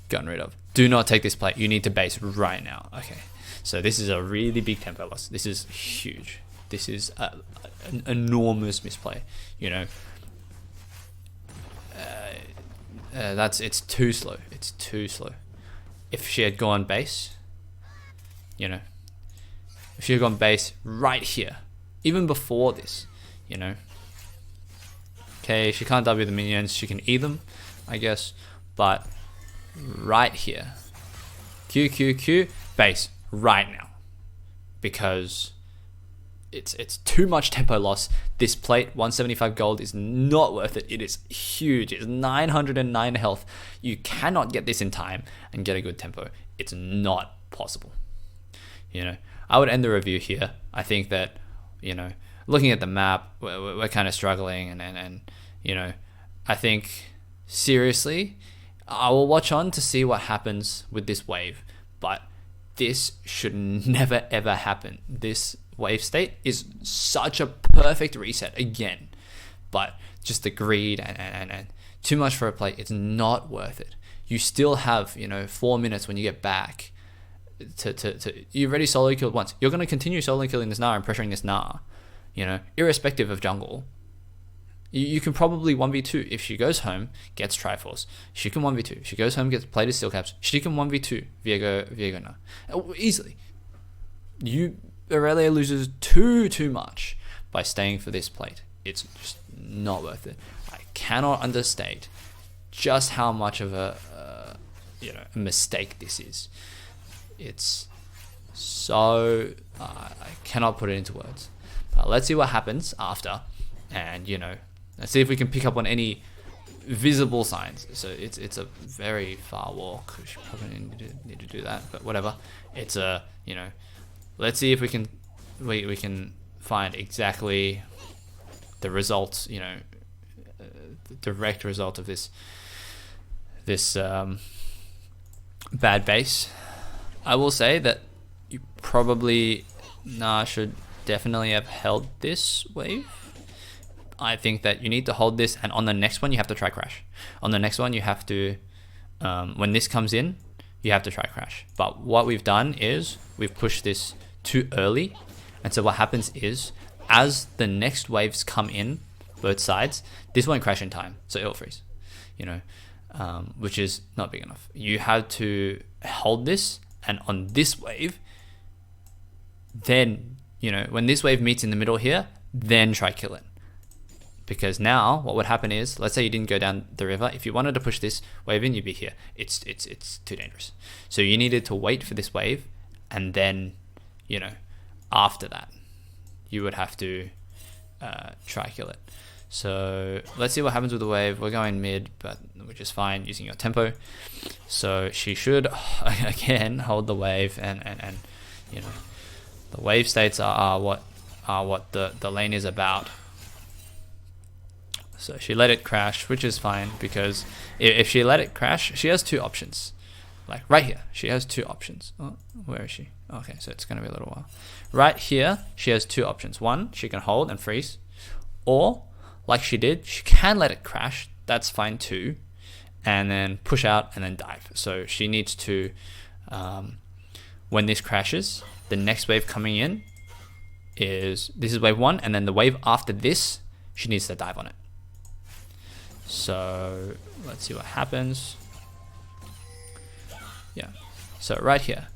gotten rid of. Do not take this plate. You need to base right now. Okay. So this is a really big tempo loss. This is huge. This is an enormous misplay. It's too slow. It's too slow. If she had gone base, if she had gone base right here, even before this, okay, she can't W the minions. She can E them, I guess, but right here, Q, base right now, because it's too much tempo loss. This plate, 175 gold, is not worth it. It is huge. It's 909 health. You cannot get this in time and get a good tempo. It's not possible. I would end the review here. I think that, looking at the map, we're kind of struggling, and I think, seriously, I will watch on to see what happens with this wave, but this should never ever happen. This wave state is such a perfect reset again, but just the greed and too much for a plate, it's not worth it. You still have 4 minutes when you get back to you already solo killed once. You're going to continue solo killing this Gnar and pressuring this Gnar, irrespective of jungle. You can probably 1v2 if she goes home, gets Triforce. She can 1v2. If she goes home, gets plated steel caps. She can 1v2 Viego Gnar easily. Irelia loses too much by staying for this plate. It's just not worth it. I cannot understate just how much of a mistake this is. It's so I cannot put it into words. But let's see what happens after, and let's see if we can pick up on any visible signs. So it's a very far walk. We should probably need to do that, but whatever. It's a let's see if we can find exactly the results. The direct result of this bad base. I will say that you probably should definitely have held this wave. I think that you need to hold this, and on the next one you have to try crash. On the next one you have to, when this comes in, you have to try crash. But what we've done is we've pushed this too early, and so what happens is as the next waves come in, both sides, this won't crash in time, so it'll freeze. Which is not big enough. You have to hold this, and on this wave, then when this wave meets in the middle here, then try kill it. Because now what would happen is, let's say you didn't go down the river. If you wanted to push this wave in, you'd be here. It's too dangerous. So you needed to wait for this wave, and then after that you would have to try kill it. So let's see what happens with the wave. We're going mid, but which is fine using your tempo. So she should again hold the wave, and the wave states are what the lane is about. So she let it crash, which is fine, because if she let it crash, she has two options. Like right here, she has two options. Oh, where is she? Okay, so it's gonna be a little while. Right here, she has two options. One, she can hold and freeze, or like she did, she can let it crash. That's fine too, and then push out and then dive. So she needs to, when this crashes, the next wave coming in this is wave one, and then the wave after this, she needs to dive on it. So let's see what happens. Yeah, so right here,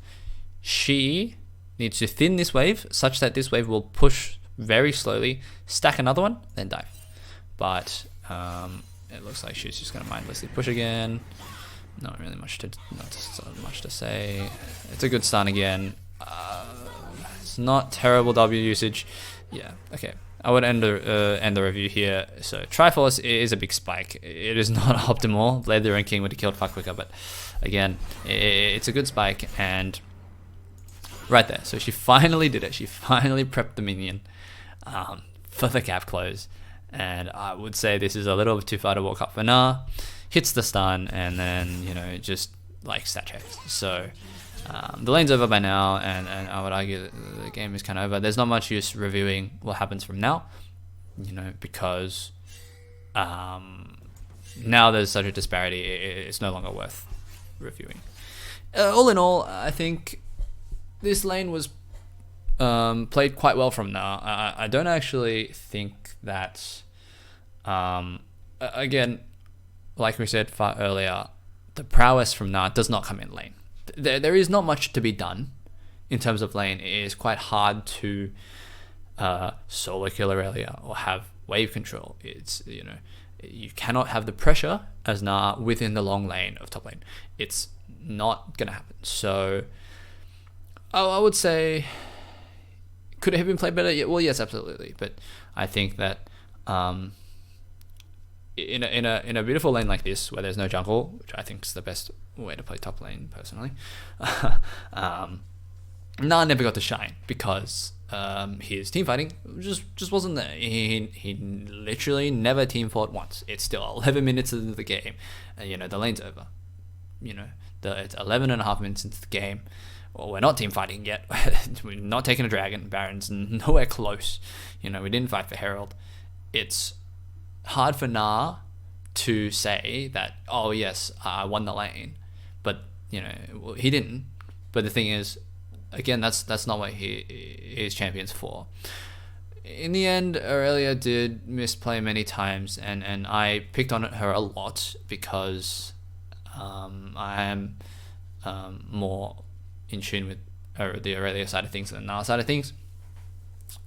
she needs to thin this wave such that this wave will push very slowly, stack another one, then dive. But it looks like she's just gonna mindlessly push again. Not much to say. It's a good stun again. It's not terrible W usage. Yeah, okay. I would end the review here. So Triforce is a big spike. It is not optimal. Blade the Ruin King would have killed far quicker, but again, it's a good spike. And right there, so she finally did it. She finally prepped the minion for the cap close. And I would say this is a little bit too far to walk up for Gnar. Hits the stun, and then just like stat checks. So the lane's over by now, and I would argue that the game is kind of over. There's not much use reviewing what happens from now, because now there's such a disparity, it's no longer worth reviewing. All in all, I think this lane was played quite well from Gnar. I don't actually think that, again, like we said far earlier, the prowess from Gnar does not come in lane. There is not much to be done in terms of lane. It is quite hard to solo kill Irelia or have wave control. It's you cannot have the pressure as Gnar within the long lane of top lane. It's not gonna happen. So I would say, could it have been played better? Yeah, well, yes, absolutely. But I think that in a beautiful lane like this, where there's no jungle, which I think is the best way to play top lane personally, Gnar never got to shine because his team fighting just wasn't there. He literally never team fought once. It's still 11 minutes into the game, and the lane's over. It's 11 and a half minutes into the game. Well, we're not team fighting yet. We're not taking a dragon. Baron's nowhere close. We didn't fight for Herald. It's hard for Gnar to say that, oh yes, I won the lane, but he didn't. But the thing is, again, that's not what he is champions for. In the end, Irelia did misplay many times, and I picked on her a lot because I am more in tune with the Irelia side of things than the Gnar side of things.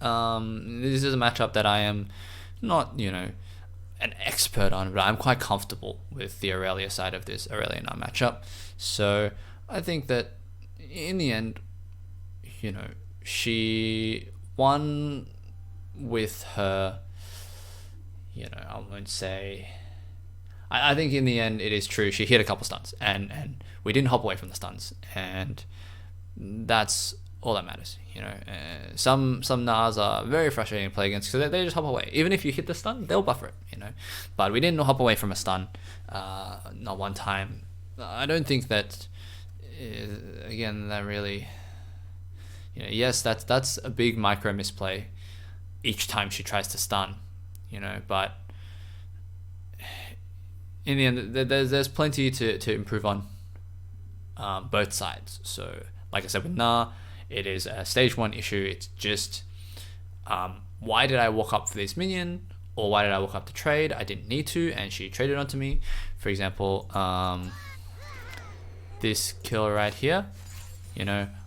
This is a matchup that I am not, an expert on, but I'm quite comfortable with the Irelia side of this Irelia Gnar matchup. So I think that in the end, she won with her, I won't say. I think in the end it is true. She hit a couple stuns, and we didn't hop away from the stuns, and that's all that matters. Some Gnars are very frustrating to play against because they just hop away. Even if you hit the stun, they'll buffer it. But we didn't hop away from a stun, not one time. I don't think that. Again, that really. Yes, that's a big micro misplay each time she tries to stun. But in the end, there's plenty to improve on both sides. So, like I said, with Gnar, it is a stage 1 issue. It's just, why did I walk up for this minion? Or why did I walk up to trade? I didn't need to, and she traded onto me. For example, this kill right here.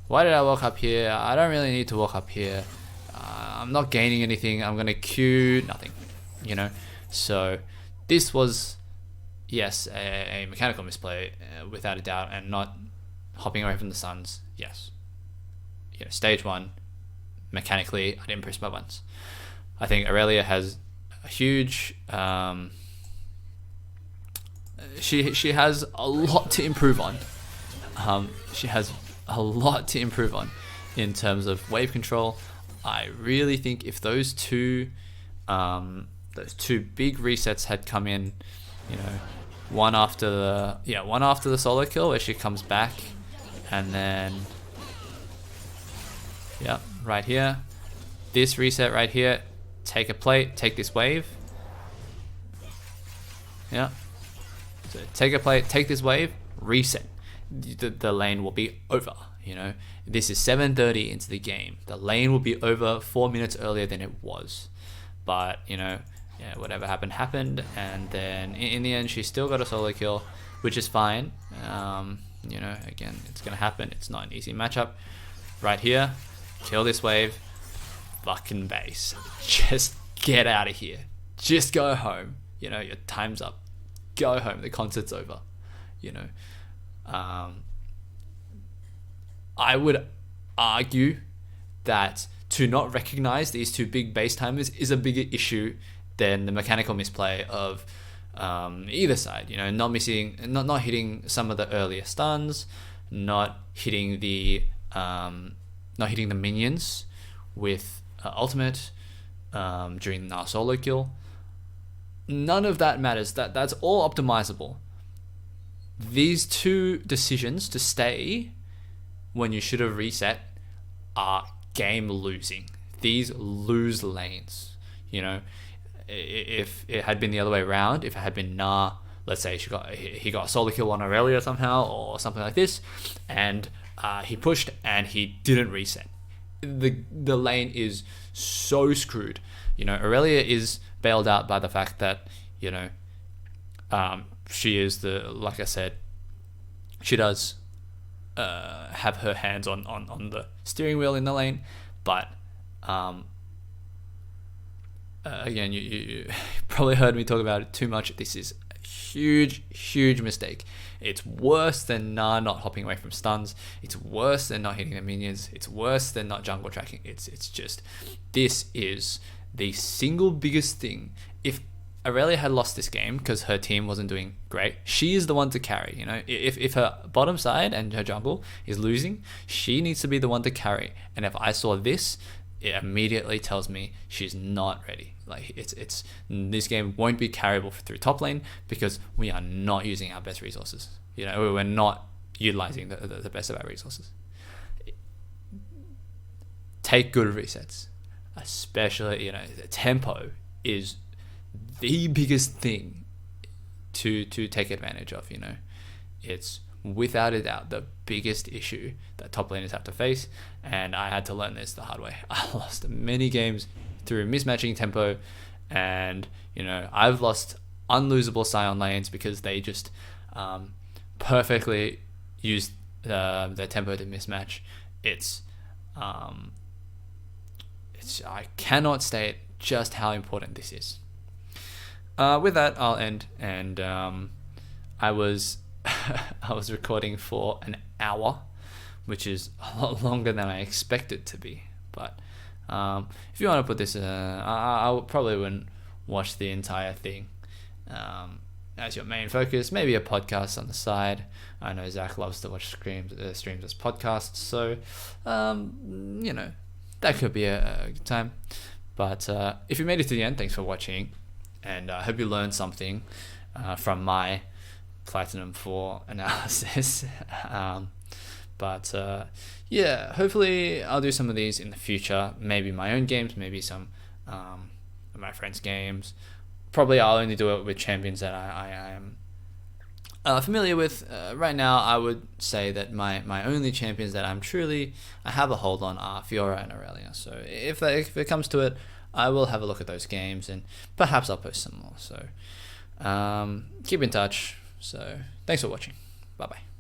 Why did I walk up here? I don't really need to walk up here. I'm not gaining anything. I'm going to queue nothing. So this was, yes, a mechanical misplay without a doubt, and not hopping away from the stuns. Yes. Stage 1, mechanically, I didn't press my buttons. I think Irelia has a huge. She has a lot to improve on. She has a lot to improve on in terms of wave control. I really think if those two big resets had come in, one after the solo kill where she comes back, and then right here, this reset right here, take a plate, take this wave. So take a plate, take this wave, reset. The lane will be over. This is 7:30 into the game. The lane will be over 4 minutes earlier than it was. But whatever happened, and then in the end she still got a solo kill, which is fine. Again, it's gonna happen. It's not an easy matchup. Right here, kill this wave, fucking base. Just get out of here. Just go home. Your time's up. Go home. The concert's over. I would argue that to not recognize these two big base timers is a bigger issue than the mechanical misplay of either side. Not hitting some of the earlier stuns, not hitting the minions with ultimate during the Gnar solo kill. None of that matters. That's all optimizable. These two decisions to stay when you should have reset are game losing. These lose lanes. If it had been the other way around, if it had been Gnar, let's say he got a solo kill on Irelia somehow or something like this, and he pushed and he didn't reset, the lane is so screwed. Irelia is bailed out by the fact that she is like I said, she does have her hands on the steering wheel in the lane, but again, you probably heard me talk about it too much. This is a huge mistake. It's worse than Gnar not hopping away from stuns. It's worse than not hitting the minions. It's worse than not jungle tracking. It's just, this is the single biggest thing. If Irelia had lost this game because her team wasn't doing great, she is the one to carry. If her bottom side and her jungle is losing, she needs to be the one to carry. And if I saw this, it immediately tells me she's not ready. Like it's this game won't be carryable through top lane because we are not using our best resources. We're not utilizing the best of our resources. Take good resets, especially the tempo is the biggest thing to take advantage of. It's without a doubt the biggest issue that top laners have to face, and I had to learn this the hard way. I lost many games through mismatching tempo, and I've lost unlosable Scion lanes because they just perfectly used their tempo to mismatch. I cannot state just how important this is. With that, I'll end, and I was recording for an hour, which is a lot longer than I expected to be, but If you want to put this, I probably wouldn't watch the entire thing as your main focus. Maybe a podcast on the side. I know Zach loves to watch streams as podcasts, so that could be a good time. But if you made it to the end, thanks for watching, and I hope you learned something from my Platinum 4 analysis. But hopefully I'll do some of these in the future. Maybe my own games, maybe some of my friends' games. Probably I'll only do it with champions that I am familiar with. Right now, I would say that my only champions that I have a hold on are Fiora and Irelia. So if it comes to it, I will have a look at those games, and perhaps I'll post some more. So keep in touch. So thanks for watching. Bye bye.